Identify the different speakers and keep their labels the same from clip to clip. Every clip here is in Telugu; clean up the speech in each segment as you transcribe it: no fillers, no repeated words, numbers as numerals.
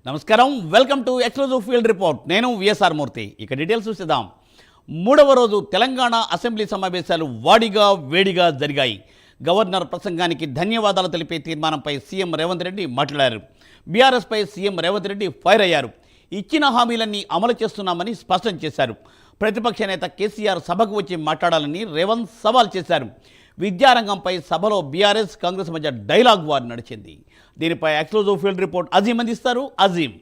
Speaker 1: నమస్కారం, welcome to exclusive field report. నేను విఎస్ఆర్ మూర్తి. ఇక డీటెయిల్స్ చూద్దాం. మూడవ రోజు తెలంగాణ అసెంబ్లీ సమావేశాలు వాడిగా వేడిగా జరిగాయి. గవర్నర్ ప్రసంగానికి ధన్యవాదాలు తెలిపే తీర్మానంపై సీఎం రేవంత్ రెడ్డి మాట్లాడారు. బీఆర్ఎస్పై సీఎం రేవంత్ రెడ్డి ఫైర్ అయ్యారు. ఇచ్చిన హామీలన్నీ అమలు చేస్తున్నామని స్పష్టం చేశారు. ప్రతిపక్ష నేత కేసీఆర్ సభకు వచ్చి మాట్లాడాలని రేవంత్ సవాల్ చేశారు. విద్యారంగంపై సభలో బీఆర్ఎస్ కాంగ్రెస్ మధ్య డైలాగ్ వార్ నడిచింది. దీనిపై ఎక్స్క్లూజివ్ ఫీల్డ్ రిపోర్ట్ అజీం అందిస్తారు. అజీం.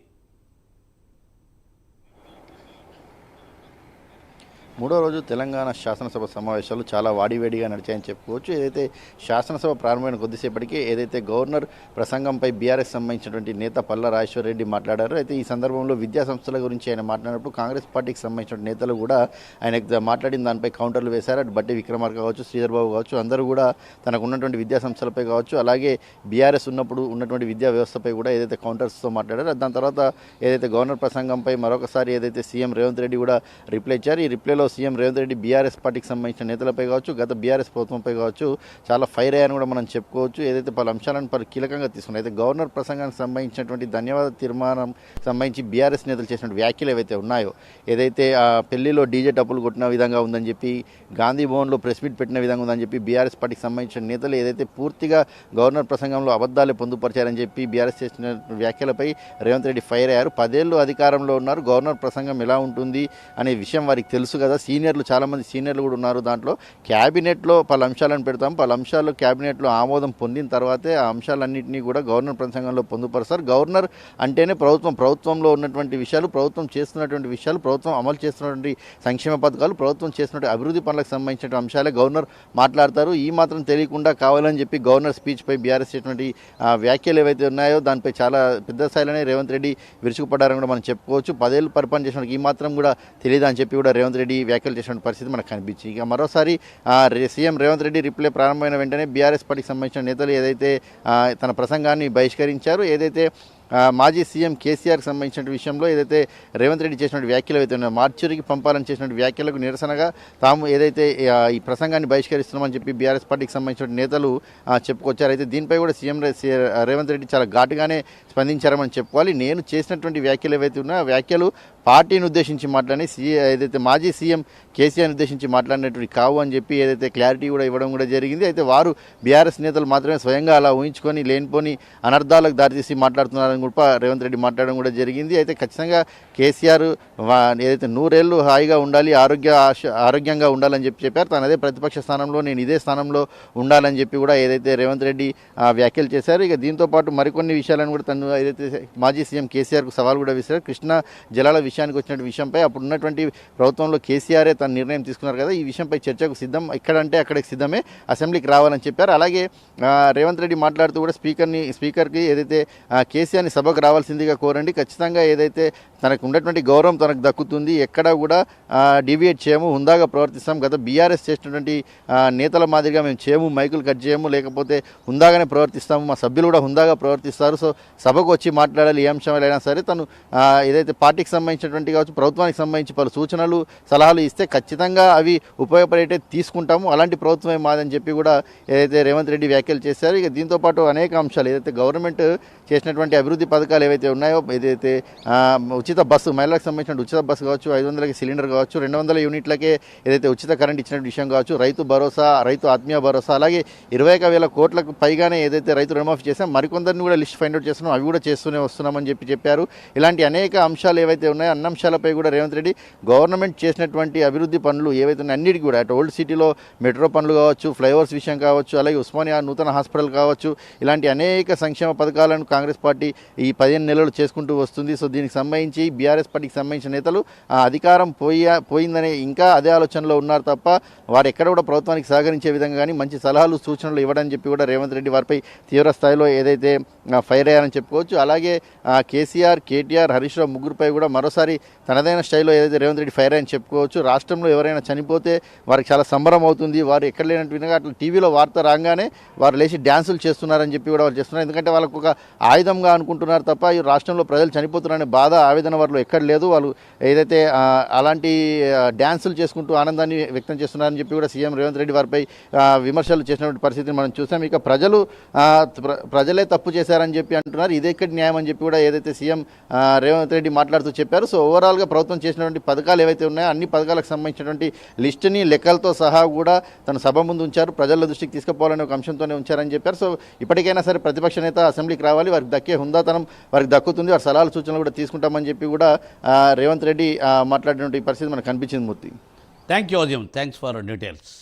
Speaker 2: మూడో రోజు తెలంగాణ శాసనసభ సమావేశాలు చాలా వాడివేడిగా నడిచాయని చెప్పుకోవచ్చు. ఏదైతే శాసనసభ ప్రారంభమైన కొద్దిసేపటికే ఏదైతే గవర్నర్ ప్రసంగంపై బీఆర్ఎస్ సంబంధించినటువంటి నేత పల్లా రాజేశ్వర రెడ్డి మాట్లాడారు. అయితే ఈ సందర్భంలో విద్యా సంస్థల గురించి ఆయన మాట్లాడినప్పుడు కాంగ్రెస్ పార్టీకి సంబంధించిన నేతలు కూడా ఆయన మాట్లాడిన దానిపై కౌంటర్లు వేశారు. అటు బట్టి విక్రమార్క కావచ్చు, శ్రీధర్ బాబు కావచ్చు, అందరూ కూడా తనకు ఉన్నటువంటి విద్యా సంస్థలపై కావచ్చు, అలాగే బీఆర్ఎస్ ఉన్నప్పుడు ఉన్నటువంటి విద్యా వ్యవస్థపై కూడా ఏదైతే కౌంటర్స్తో మాట్లాడారు. దాని తర్వాత ఏదైతే గవర్నర్ ప్రసంగంపై మరొకసారి ఏదైతే సీఎం రేవంత్ రెడ్డి కూడా రిప్లై ఇచ్చారు. ఈ రిప్లైలో సీఎం రేవంత్ రెడ్డి బీఆర్ఎస్ పార్టీకి సంబంధించిన నేతలపై కావచ్చు, గత బీఆర్ఎస్ ప్రభుత్వంపై కావచ్చు చాలా ఫైర్ అయ్యారని కూడా మనం చెప్పుకోవచ్చు. ఏదైతే పలు అంశాలను కీలకంగా తీసుకున్నారు. అయితే గవర్నర్ ప్రసంగానికి సంబంధించినటువంటి ధన్యవాద తీర్మానం సంబంధించి బీఆర్ఎస్ నేతలు చేసిన వ్యాఖ్యలు ఏవైతే ఉన్నాయో, ఏదైతే పెళ్లిలో డీజే టప్పులు కొట్టిన విధంగా ఉందని చెప్పి, గాంధీ భవన్లో ప్రెస్ మీట్ పెట్టిన విధంగా ఉందని చెప్పి బీఆర్ఎస్ పార్టీకి సంబంధించిన నేతలు ఏదైతే పూర్తిగా గవర్నర్ ప్రసంగంలో అబద్ధాలే పొందుపరిచారని చెప్పి బీఆర్ఎస్ చేసిన వ్యాఖ్యలపై రేవంత్ రెడ్డి ఫైర్ అయ్యారు. 10 ఏళ్ళు అధికారంలో ఉన్నారు, గవర్నర్ ప్రసంగం ఎలా ఉంటుంది అనే విషయం వారికి తెలుసు కదా. చాలామంది సీనియర్లు కూడా ఉన్నారు. దాంట్లో క్యాబినెట్లో పలు అంశాలను పెడతాం, పలు అంశాలు క్యాబినెట్లో ఆమోదం పొందిన తర్వాతే ఆ అంశాలన్నింటినీ కూడా గవర్నర్ ప్రసంగంలో పొందుపరుస్తారు. గవర్నర్ అంటేనే ప్రభుత్వంలో ఉన్నటువంటి విషయాలు, ప్రభుత్వం చేస్తున్నటువంటి విషయాలు, ప్రభుత్వం అమలు చేస్తున్నటువంటి సంక్షేమ పథకాలు, ప్రభుత్వం చేస్తున్నటువంటి అభివృద్ధి పనులకు సంబంధించిన అంశాలే గవర్నర్ మాట్లాడతారు. ఈ మాత్రం తెలియకుండా కావాలని చెప్పి గవర్నర్ స్పీచ్పై బీఆర్ఎస్ చేసినటువంటి వ్యాఖ్యలు ఏవైతే ఉన్నాయో దానిపై చాలా పెద్ద స్థాయిలోనే రేవంత్ రెడ్డి విరుచుకుపడ్డారని కూడా మనం చెప్పుకోవచ్చు. 10 ఏళ్ళు పరిపాలన చేసిన ఈ మాత్రం కూడా తెలియదు అని చెప్పి కూడా రేవంత్ రెడ్డి వ్యాఖ్యలు చేసిన పరిస్థితి మనకు కనిపించింది. ఇక మరోసారి సీఎం రేవంత్ రెడ్డి రిప్లై ప్రారంభమైన వెంటనే బీఆర్ఎస్ పార్టీకి సంబంధించిన నేతలు ఏదైతే తన ప్రసంగాన్ని బహిష్కరించారు, ఏదైతే మాజీ సీఎం కేసీఆర్కి సంబంధించిన విషయంలో ఏదైతే రేవంత్ రెడ్డి చేసినటువంటి వ్యాఖ్యలు అయితే ఉన్నాయో, మార్చిరికి పంపాలని చేసినటువంటి వ్యాఖ్యలకు నిరసనగా తాము ఏదైతే ఈ ప్రసంగాన్ని బహిష్కరిస్తున్నామని చెప్పి బీఆర్ఎస్ పార్టీకి సంబంధించిన నేతలు చెప్పుకొచ్చారు. అయితే దీనిపై కూడా సీఎం రేవంత్ రెడ్డి చాలా ఘాటుగానే స్పందించారని చెప్పుకోవాలి. నేను చేసినటువంటి వ్యాఖ్యలు ఏవైతే ఉన్నాయో ఆ వ్యాఖ్యలు పార్టీని ఉద్దేశించి మాట్లాడి ఏదైతే మాజీ సీఎం కేసీఆర్ని ఉద్దేశించి మాట్లాడినటువంటి కావు అని చెప్పి ఏదైతే క్లారిటీ కూడా ఇవ్వడం కూడా జరిగింది. అయితే వారు బీఆర్ఎస్ నేతలు మాత్రమే స్వయంగా అలా ఊహించుకొని లేనిపోని అనర్థాలకు దారితీసి మాట్లాడుతున్నారని కూడా రేవంత్ రెడ్డి మాట్లాడడం కూడా జరిగింది. అయితే ఖచ్చితంగా కేసీఆర్ ఏదైతే 100 ఏళ్ళు హాయిగా ఉండాలి, ఆరోగ్యంగా ఉండాలని చెప్పారు. తను అదే ప్రతిపక్ష స్థానంలో, నేను ఇదే స్థానంలో ఉండాలని చెప్పి కూడా ఏదైతే రేవంత్ రెడ్డి వ్యాఖ్యలు చేశారు. ఇక దీంతో పాటు మరికొన్ని విషయాలను కూడా తను ఏదైతే మాజీ సీఎం కేసీఆర్కు సవాల్ కూడా విసిరారు. కృష్ణా జలాల విషయానికి వచ్చిన విషయంపై అప్పుడు ఉన్నటువంటి ప్రభుత్వంలో కేసీఆరే తన నిర్ణయం తీసుకున్నారు కదా, ఈ విషయంపై చర్చకు సిద్ధం, ఎక్కడంటే అక్కడికి సిద్ధమే, అసెంబ్లీకి రావాలని చెప్పారు. అలాగే రేవంత్ రెడ్డి మాట్లాడుతూ కూడా స్పీకర్కి ఏదైతే కేసీఆర్ని సభకు రావాల్సిందిగా కోరండి, ఖచ్చితంగా ఏదైతే తనకు ఉన్నటువంటి గౌరవం తనకు దక్కుతుంది, ఎక్కడా కూడా డివియేట్ చేయము, హుందాగా ప్రవర్తిస్తాం. గత బీఆర్ఎస్ చేసినటువంటి నేతల మాదిరిగా మేము చేయము, మైకులు కట్ చేయము, లేకపోతే హుందాగానే ప్రవర్తిస్తాము, మా సభ్యులు కూడా హుందాగా ప్రవర్తిస్తారు. సో సభకు వచ్చి మాట్లాడాలి, ఏ అంశమైనా సరే. తను ఏదైతే పార్టీకి సంబంధించినటువంటి కావచ్చు, ప్రభుత్వానికి సంబంధించి పలు సూచనలు సలహాలు ఇస్తే ఖచ్చితంగా అవి ఉపయోగపడేటే తీసుకుంటాము, అలాంటి ప్రభుత్వమే మాదని చెప్పి కూడా ఏదైతే రేవంత్ రెడ్డి వ్యాఖ్యలు చేశారు. ఇక దీంతోపాటు అనేక అంశాలు ఏదైతే గవర్నమెంట్ చేసినటువంటి అభివృద్ధి పథకాలు ఏవైతే ఉన్నాయో, ఏదైతే ఉచిత బస్సు, మహిళలకు సంబంధించిన ఉచిత బస్సు కావచ్చు, 500కి సిలిండర్ కావచ్చు, 200 యూనిట్లకే ఏదైతే ఉచిత కరెంట్ ఇచ్చిన విషయం కావచ్చు, రైతు భరోసా, రైతు ఆత్మీయ భరోసా, అలాగే 21,000 కోట్లకు పైగానే ఏదైతే రైతు రుణమాఫీ చేసాం, మరికొందరిని కూడా లిస్ట్ ఫైండ్ అవుట్ చేస్తున్నాం, అవి కూడా చేస్తూనే వస్తున్నామని చెప్పారు. ఇలాంటి అనేక అంశాలు ఏవైతే ఉన్నాయో అన్ని అంశాలపై కూడా రేవంత్ రెడ్డి గవర్నమెంట్ చేసినటువంటి అభివృద్ధి పనులు ఏవైతే ఉన్నాయో అన్నిటికీ కూడా, అటు ఓల్డ్ సిటీలో మెట్రో పనులు కావచ్చు, ఫ్లైఓవర్స్ విషయం కావచ్చు, అలాగే ఉస్మానియా నూతన హాస్పిటల్ కావచ్చు, ఇలాంటి అనేక సంక్షేమ పథకాలను కాంగ్రెస్ పార్టీ ఈ 15 నెలలు చేసుకుంటూ వస్తుంది. సో దీనికి సంబంధించి బీఆర్ఎస్ పార్టీకి సంబంధించిన నేతలు అధికారం పోయిందనే ఇంకా అదే ఆలోచనలో ఉన్నారు తప్ప వారు ఎక్కడ కూడా ప్రభుత్వానికి సహకరించే విధంగా కానీ మంచి సలహాలు సూచనలు ఇవ్వడని చెప్పి కూడా రేవంత్ రెడ్డి వారిపై తీవ్ర స్థాయిలో ఏదైతే ఫైర్ అయ్యారని చెప్పుకోవచ్చు. అలాగే కేసీఆర్, కేటీఆర్, హరీష్ రావు ముగ్గురుపై కూడా మరోసారి తనదైన స్టైల్లో ఏదైతే రేవంత్ రెడ్డి ఫైర్ అయ్యని చెప్పుకోవచ్చు. రాష్ట్రంలో ఎవరైనా చనిపోతే వారికి చాలా సంబరం అవుతుంది, వారు ఎక్కడ లేనట్టు విధంగా అట్లా టీవీలో వార్త రాగానే వారు లేచి డ్యాన్సులు చేస్తున్నారని చెప్పి కూడా వాళ్ళు చేస్తున్నారు. ఎందుకంటే వాళ్ళకు ఒక ఆయుధంగా అనుకుంటున్నారు చెప్పుకుంటున్నారు తప్ప ఈ రాష్ట్రంలో ప్రజలు చనిపోతున్నారనే బాధ ఆవేదన వారిలో ఎక్కడ లేదు. వాళ్ళు ఏదైతే అలాంటి డ్యాన్సులు చేసుకుంటూ ఆనందాన్ని వ్యక్తం చేస్తున్నారని చెప్పి కూడా సీఎం రేవంత్ రెడ్డి వారిపై విమర్శలు చేసినటువంటి పరిస్థితిని మనం చూసాం. ఇక ప్రజలే తప్పు చేశారని చెప్పి అంటున్నారు. ఇదే ఇక్కడ న్యాయం అని చెప్పి కూడా ఏదైతే సీఎం రేవంత్ రెడ్డి మాట్లాడుతూ చెప్పారు. సో ఓవరాల్గా ప్రభుత్వం చేసినటువంటి పథకాలు ఏవైతే ఉన్నాయో అన్ని పథకాలకు సంబంధించినటువంటి లిస్టుని లెక్కలతో సహా కూడా తన సభ ముందు ఉంచారు. ప్రజల దృష్టికి తీసుకుపోవాలనే ఒక అంశంతోనే ఉంచారని చెప్పారు. సో ఇప్పటికైనా సరే ప్రతిపక్ష నేత అసెంబ్లీకి రావాలి, వారికి దక్కే హుందాతనం వారికి దక్కుతుంది, వారి సలహాలు సూచనలు కూడా తీసుకుంటామని చెప్పి కూడా రేవంత్ రెడ్డి మాట్లాడినటువంటి పరిస్థితి మనకు కనిపించింది. Murthy,
Speaker 1: thank you Azeem, thanks for details.